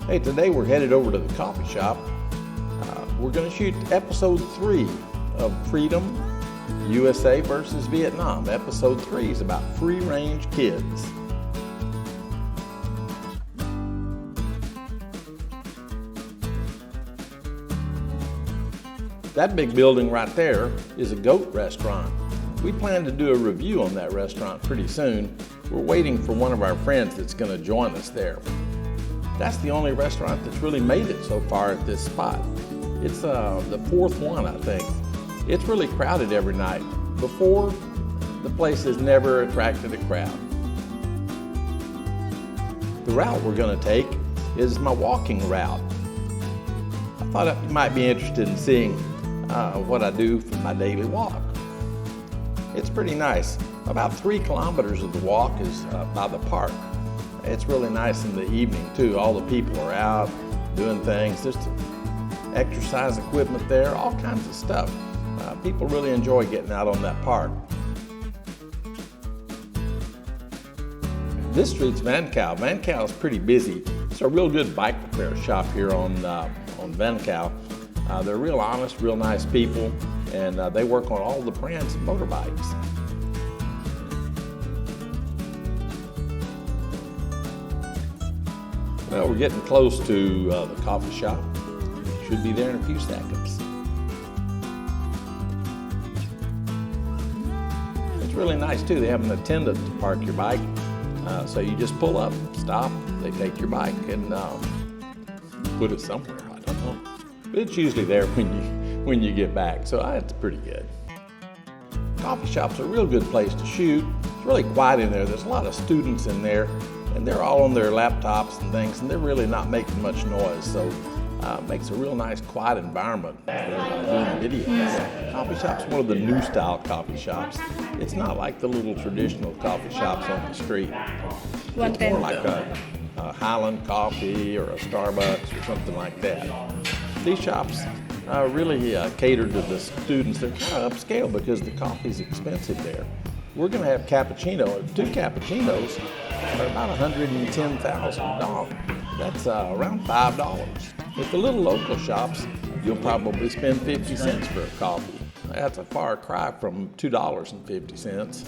Hey, today we're headed over to the coffee shop. We're going to shoot episode 3 of Freedom, USA versus Vietnam. Episode 3 is about free-range kids. That big building right there is a goat restaurant. We plan to do a review on that restaurant pretty soon. We're waiting for one of our friends that's going to join us there. That's the only restaurant that's really made it so far at this spot. It's the 4th one, I think. It's really crowded every night. Before, the place has never attracted a crowd. The route we're going to take is my walking route. I thought you might be interested in seeing what I do for my daily walk. It's pretty nice. About 3 kilometers of the walk is by the park. It's really nice in the evening too. All the people are out doing things. There's exercise equipment there, all kinds of stuff. People really enjoy getting out on that park. This street's Van Cao. Van Cao is pretty busy. It's a real good bike repair shop here on Van Cao. They're real honest, real nice people, and they work on all the brands of motorbikes. Well, we're getting close to the coffee shop. Should be there in a few seconds. It's really nice too. They have an attendant to park your bike. So you just pull up, stop, they take your bike and put it somewhere, I don't know. But it's usually there when you get back, so it's pretty good. Coffee shop's a real good place to shoot. It's really quiet in there. There's a lot of students in there, and they're all on their laptops and things, and they're really not making much noise, so it makes a real nice quiet environment for doing videos. Coffee shop's one of the new style coffee shops. It's not like the little traditional coffee shops on the street. It's more like a Highland Coffee or a Starbucks or something like that. These shops really cater to the students. They're kind of upscale because the coffee's expensive there. We're going to have cappuccino. 2 cappuccinos are about $110,000. That's around $5. With the little local shops, you'll probably spend 50 cents for a coffee. That's a far cry from $2.50.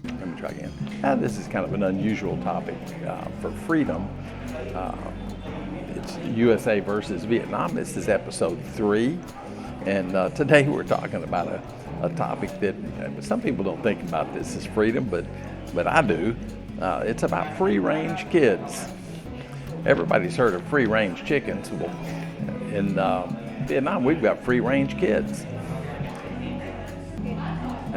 Let me try again. This is kind of an unusual topic for freedom. It's USA versus Vietnam. This is episode 3. And today we're talking about a topic that some people don't think about this as freedom, but I do. It's about free-range kids. Everybody's heard of free-range chickens. Well, in Vietnam, we've got free-range kids.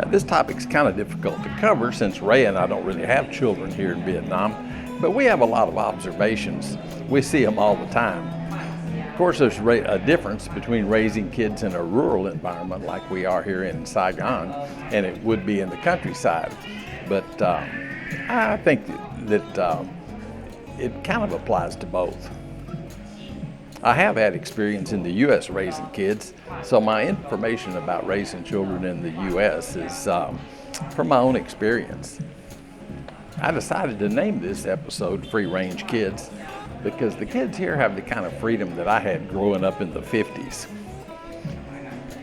This topic's kind of difficult to cover since Ray and I don't really have children here in Vietnam, but we have a lot of observations. We see them all the time. Of course, there's a difference between raising kids in a rural environment like we are here in Saigon and it would be in the countryside. But I think that it kind of applies to both. I have had experience in the U.S. raising kids, so my information about raising children in the U.S. is from my own experience. I decided to name this episode Free Range Kids because the kids here have the kind of freedom that I had growing up in the 50s.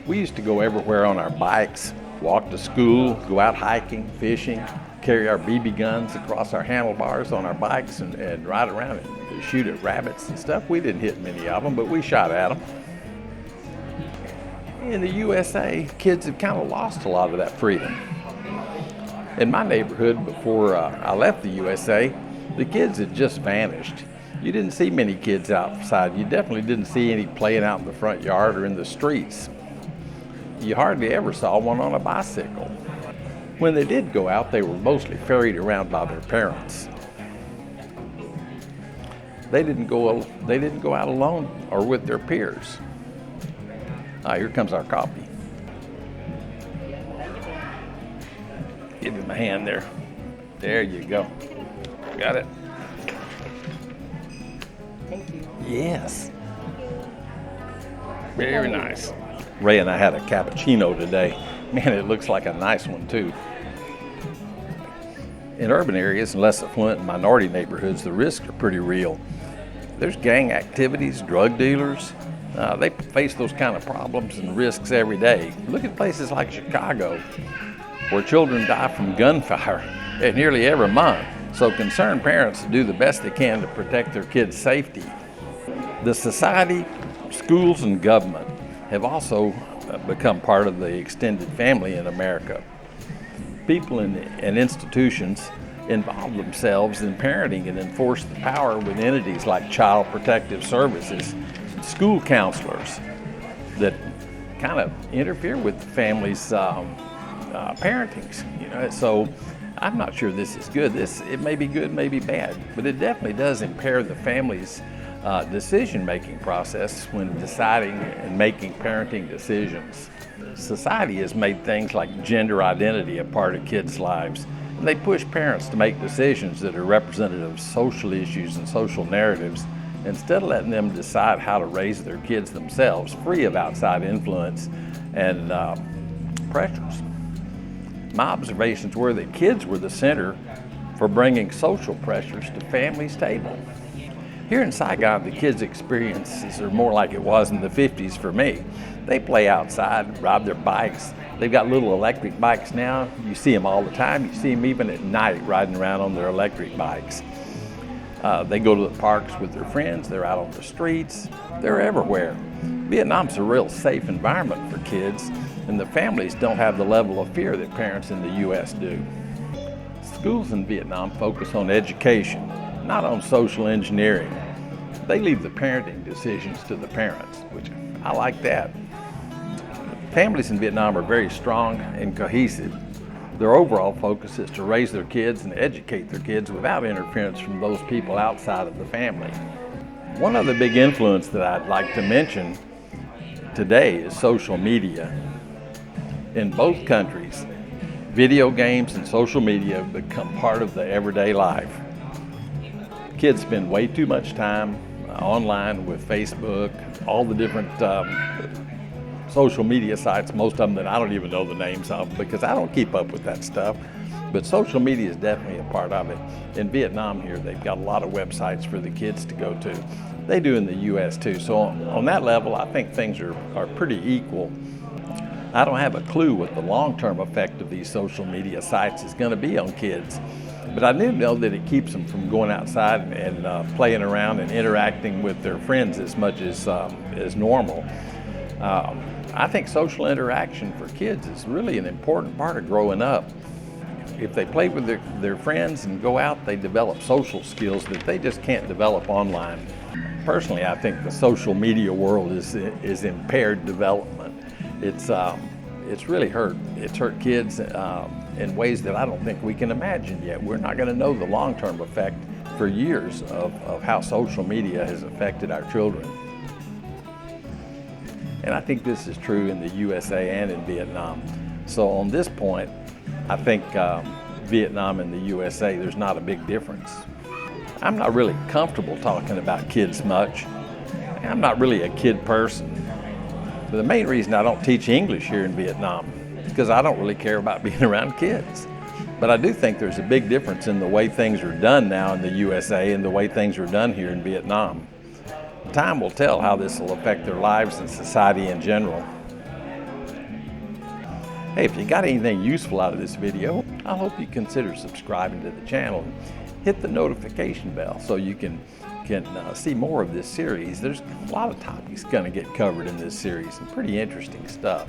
We used to go everywhere on our bikes, walk to school, go out hiking, fishing, carry our BB guns across our handlebars on our bikes and ride around and shoot at rabbits and stuff. We didn't hit many of them, but we shot at them. In the USA, kids have kind of lost a lot of that freedom. In my neighborhood, before I left the USA, the kids had just vanished. You didn't see many kids outside. You definitely didn't see any playing out in the front yard or in the streets. You hardly ever saw one on a bicycle. When they did go out, they were mostly ferried around by their parents. They didn't go out alone or with their peers. Here comes our coffee. Give him a hand there. There you go. Got it? Thank you. Yes. Very nice. Ray and I had a cappuccino today. Man, it looks like a nice one too. In urban areas and less affluent and minority neighborhoods, the risks are pretty real. There's gang activities, drug dealers. They face those kind of problems and risks every day. Look at places like Chicago, where children die from gunfire nearly every month. So concerned parents do the best they can to protect their kids' safety. The society, schools, and government have also become part of the extended family in America. People and institutions involve themselves in parenting and enforce the power with entities like Child Protective Services, school counselors that kind of interfere with the family's parentings. So I'm not sure this is good. It may be good, may be bad, but it definitely does impair the family's decision-making process when deciding and making parenting decisions. Society has made things like gender identity a part of kids' lives, and they push parents to make decisions that are representative of social issues and social narratives instead of letting them decide how to raise their kids themselves, free of outside influence and pressures. My observations were that kids were the center for bringing social pressures to families' table. Here in Saigon, the kids' experiences are more like it was in the 50s for me. They play outside, ride their bikes. They've got little electric bikes now. You see them all the time. You see them even at night riding around on their electric bikes. They go to the parks with their friends. They're out on the streets. They're everywhere. Vietnam's a real safe environment for kids, and the families don't have the level of fear that parents in the U.S. do. Schools in Vietnam focus on education, not on social engineering. They leave the parenting decisions to the parents, which I like that. Families in Vietnam are very strong and cohesive. Their overall focus is to raise their kids and educate their kids without interference from those people outside of the family. One other big influence that I'd like to mention today is social media. In both countries, video games and social media have become part of the everyday life. Kids spend way too much time online with Facebook, all the different social media sites, most of them that I don't even know the names of because I don't keep up with that stuff. But social media is definitely a part of it. In Vietnam here, they've got a lot of websites for the kids to go to. They do in the US too. So on that level, I think things are pretty equal. I don't have a clue what the long-term effect of these social media sites is going to be on kids. But I do know that it keeps them from going outside and playing around and interacting with their friends as much as normal. I think social interaction for kids is really an important part of growing up. If they play with their friends and go out, they develop social skills that they just can't develop online. Personally, I think the social media world is impaired development. It's really hurt. It's hurt kids in ways that I don't think we can imagine yet. We're not going to know the long-term effect for years of how social media has affected our children. And I think this is true in the USA and in Vietnam. So on this point, I think Vietnam and the USA, there's not a big difference. I'm not really comfortable talking about kids much. I'm not really a kid person. But the main reason I don't teach English here in Vietnam is because I don't really care about being around kids. But I do think there's a big difference in the way things are done now in the USA and the way things are done here in Vietnam. Time will tell how this will affect their lives and society in general. Hey, if you got anything useful out of this video, I hope you consider subscribing to the channel. Hit the notification bell so you can see more of this series. There's a lot of topics going to get covered in this series and pretty interesting stuff.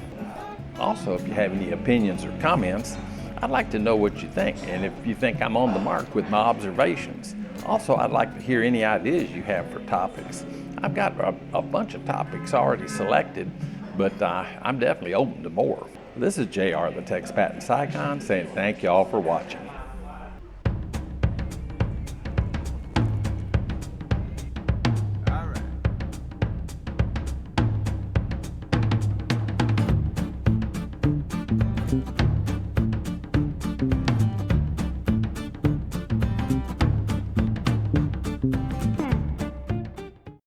Also, if you have any opinions or comments, I'd like to know what you think and if you think I'm on the mark with my observations. Also, I'd like to hear any ideas you have for topics. I've got a bunch of topics already selected, but I'm definitely open to more. This is JR, the Expat in Saigon, saying thank you all for watching.